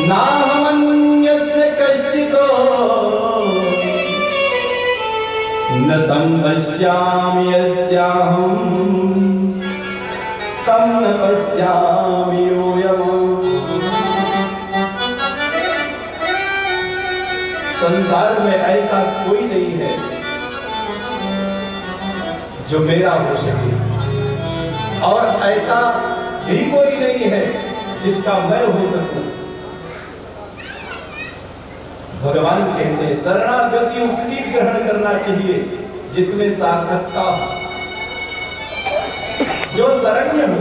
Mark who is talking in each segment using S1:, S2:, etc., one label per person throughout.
S1: नाहमन्यस्य कश्चितो न तं पश्यामि यस्याहं तं न पश्यामि योऽयम्। संसार में ऐसा कोई नहीं है जो मेरा हो सके, और ऐसा भी कोई नहीं है जिसका मैं हो सकूं। भगवान कहते हैं शरणागति उसकी ग्रहण करना चाहिए जिसमें सार्थकता हो, जो शरण्य हो।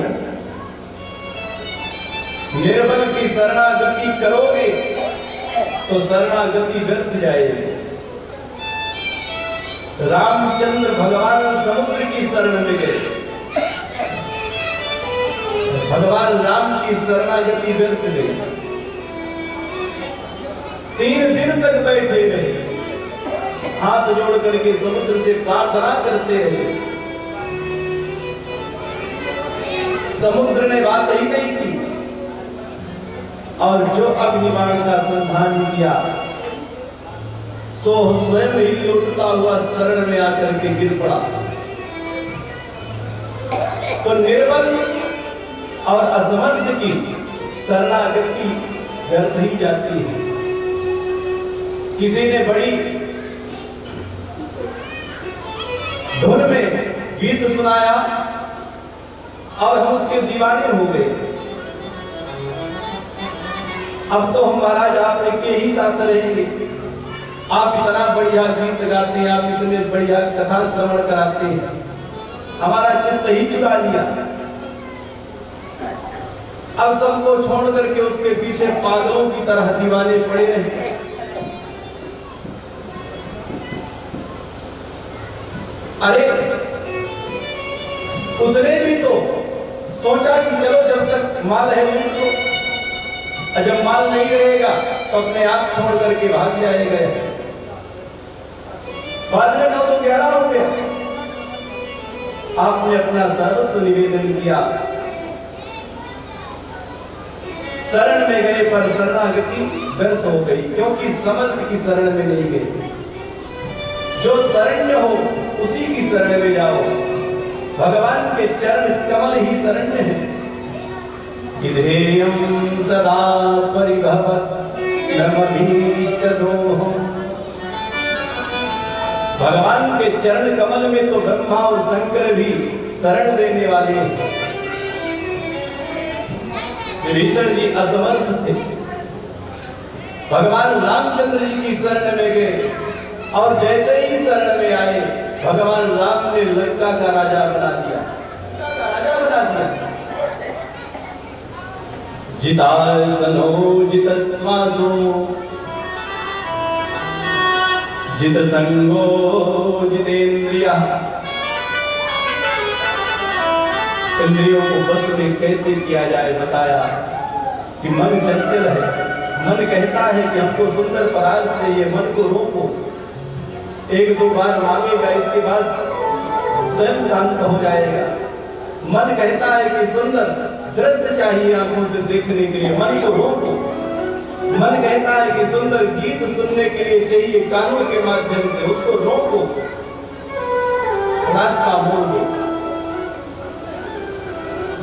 S1: निर्बल की शरणागति करोगे तो शरणागति व्यर्थ जाएगी। रामचंद्र भगवान समुद्र की शरण में गए, भगवान राम की शरणागति व्यर्थ गई। 3 दिन तक बैठे रहे, हाथ जोड़ करके समुद्र से प्रार्थना करते रहे। समुद्र ने बात ही नहीं की, और जो अग्निबाण का संधान किया सो स्वयं ही लुटता हुआ शरण में आकर के गिर पड़ा। तो निर्बल और असमर्थ की शरणागति व्यर्थ ही जाती है। किसी ने बड़ी धुन में गीत सुनाया और हम उसके दीवाने हो गए। अब तो हम महाराज आपके ही साथ रहेंगे, आप इतना बढ़िया गीत गाते हैं, आप इतने बढ़िया कथा श्रवण कराते हैं, हमारा चित्त ही चुरा लिया। अब सबको छोड़ करके उसके पीछे पागलों की तरह दीवाने पड़े रहे। अरे उसने भी तो सोचा कि चलो जब तक माल है लूट लो, जब माल नहीं रहेगा तो अपने आप छोड़ करके भाग जाएगा। बाद में 9 तो 11 हो गया। आपने अपना सर्वस्व निवेदन किया, शरण में गए पर शरणागति व्यर्थ हो गई, क्योंकि समर्थ की शरण में नहीं गए। जो शरण्य हो उसी की शरण में जाओ। भगवान के चरण कमल ही शरण्य है। विधेयं सदा परिभवत् नमभीष्टदोः। भगवान के चरण कमल में तो ब्रह्मा और शंकर भी शरण देने वाले हैं। विभीषण जी असमर्थ थे, भगवान रामचंद्र जी की शरण में गए, और जैसे ही शरण में आए भगवान राम ने लंका का राजा बना दिया। जितासनो जितश्वासो जितसंगो जितेंद्रियः। इंद्रियों को बस में कैसे किया जाए बताया कि मन चंचल है, मन कहता है कि हमको सुंदर पदार्थ चाहिए, मन को रोको। 1-2 बार मांगेगा, इसके बाद स्वयं शांत हो जाएगा। मन कहता है कि सुंदर दृश्य चाहिए आंखों से देखने के लिए, मन को रोको। मन कहता है कि सुंदर गीत सुनने के लिए चाहिए कानों के माध्यम से, उसको रोको, रास्ता मोड़ दो।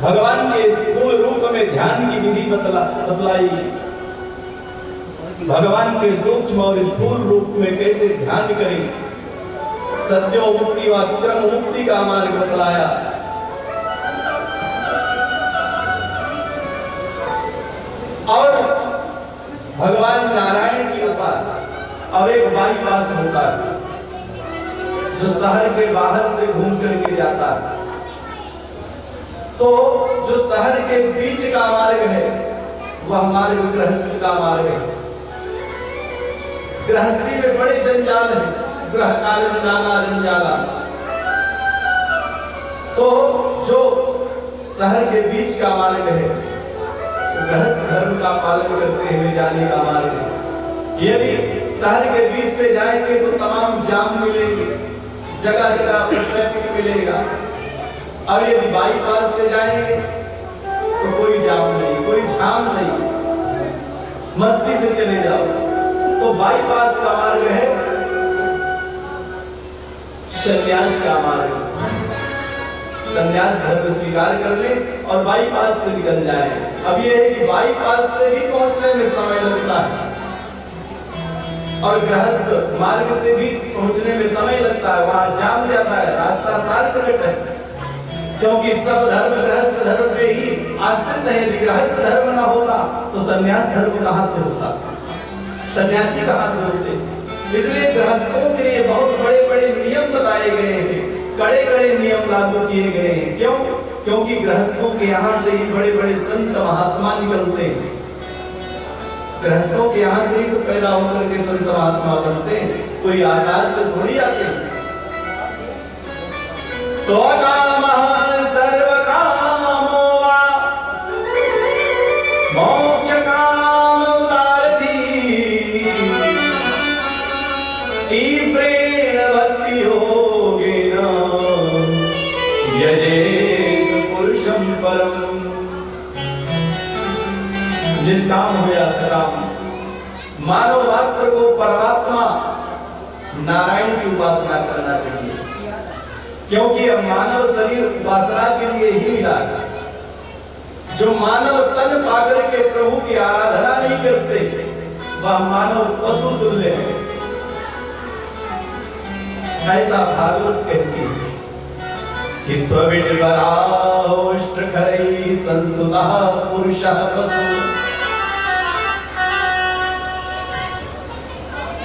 S1: भगवान के स्थूल रूप में ध्यान की विधि बतलाई, भगवान के सूक्ष्म और स्थूल रूप में कैसे ध्यान करें, सत्यो मुक्ति व क्रम मुक्ति का मार्ग बतलाया। और भगवान नारायण की कृपा। अब एक बाईपास होता है जो शहर के बाहर से घूम करके जाता है, तो जो शहर के बीच का मार्ग है वह मार्ग गृहस्थ का मार्ग है। गृहस्थी में बड़े जंजाल है, गृह कार्य नाना जंजाला। तो जो शहर के बीच का मार्ग है गृहस्थ धर्म का पालन करते हुए जाने का मार्ग है। यदि शहर के बीच से जाएंगे तो तमाम जाम मिलेंगे, जगह जगह पर ट्रैफिक मिलेगा। और यदि बाईपास से जाएंगे तो कोई जाम नहीं, कोई जाम नहीं। मस्ती से चले जाओ। तो बाईपास का मार्ग है संन्यास का मार्ग। संन्यास धर्म स्वीकार कर ले और बाईपास से निकल जाए। अब ये है कि बाईपास से भी पहुंचने में समय लगता है और गृहस्थ मार्ग से भी पहुंचने में समय लगता है, वहां जाम जाता है, रास्ता शॉर्टकट है। क्योंकि सब धर्म गृहस्थ धर्म पे ही आश्रित है। यदि गृहस्थ धर्म ना होता तो संन्यास धर्म कहां से होता, सन्यासी कहां से होते। इसलिए गृहस्थों के लिए बहुत बड़े बड़े नियम बताए गए हैं, कड़े कड़े नियम लागू किए गए हैं। क्यों? क्योंकि गृहस्थों के यहाँ से ही बड़े बड़े संत महात्मा निकलते हैं। गृहस्थों के यहाँ से ही तो पैदा होकर के संत महात्मा बनते हैं, कोई आकाश से थोड़ी आते हैं। तो कामः सर्व कामो वा मोक्ष कामोदारति तीव्रेण भक्ति योगेन यजेत पुरुषं परम। निष्काम हो या सकाम, मानव मात्र को परमात्मा नारायण की उपासना करना चाहिए। क्योंकि अब मानव शरीर उपासना के लिए ही मिला है। जो मानव तन पाकर के प्रभु की आराधना नहीं करते वह मानव पशु तुल्य है। ऐसा भागवत कहती है कि स्वविद्वराष्ट्रखरैः संस्तुतः पुरुषः पशु।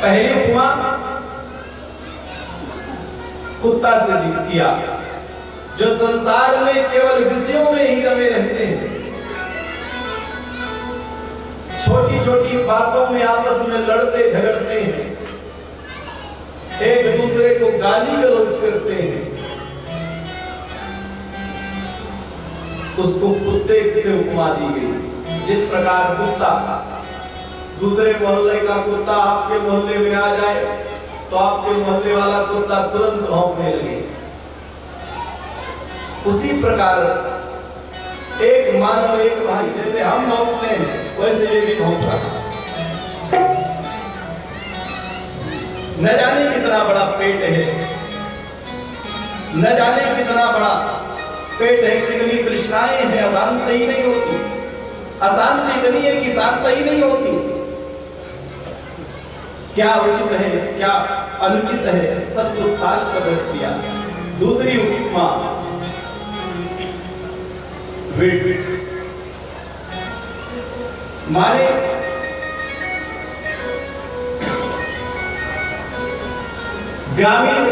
S1: पहली उपमा कुत्ता से किया, जो संसार में केवल विषयों में ही रमे रहते हैं, छोटी छोटी बातों में आपस में लड़ते झगड़ते हैं, एक दूसरे को गाली गलौज करते हैं, उसको कुत्ते से उपमा दी गई। जिस प्रकार कुत्ता दूसरे मोहल्ले का कुत्ता आपके मोहल्ले में आ जाए तो आपके मोहल्ले वाला कुत्ता तुरंत भौंकने लगे, उसी प्रकार एक मानव एक भाई जैसे हम भौंकते हैं वैसे ये भी भौंक रहा। न जाने कितना बड़ा पेट है, न जाने कितना बड़ा पेट है, कितनी तृष्णाएं हैं, अशांत ही नहीं होती। अशांति इतनी है कि शांत ही नहीं होती। क्या उचित है क्या अनुचित है सब कुछ साथ कर रख दिया। दूसरी उपमा माने ग्रामीण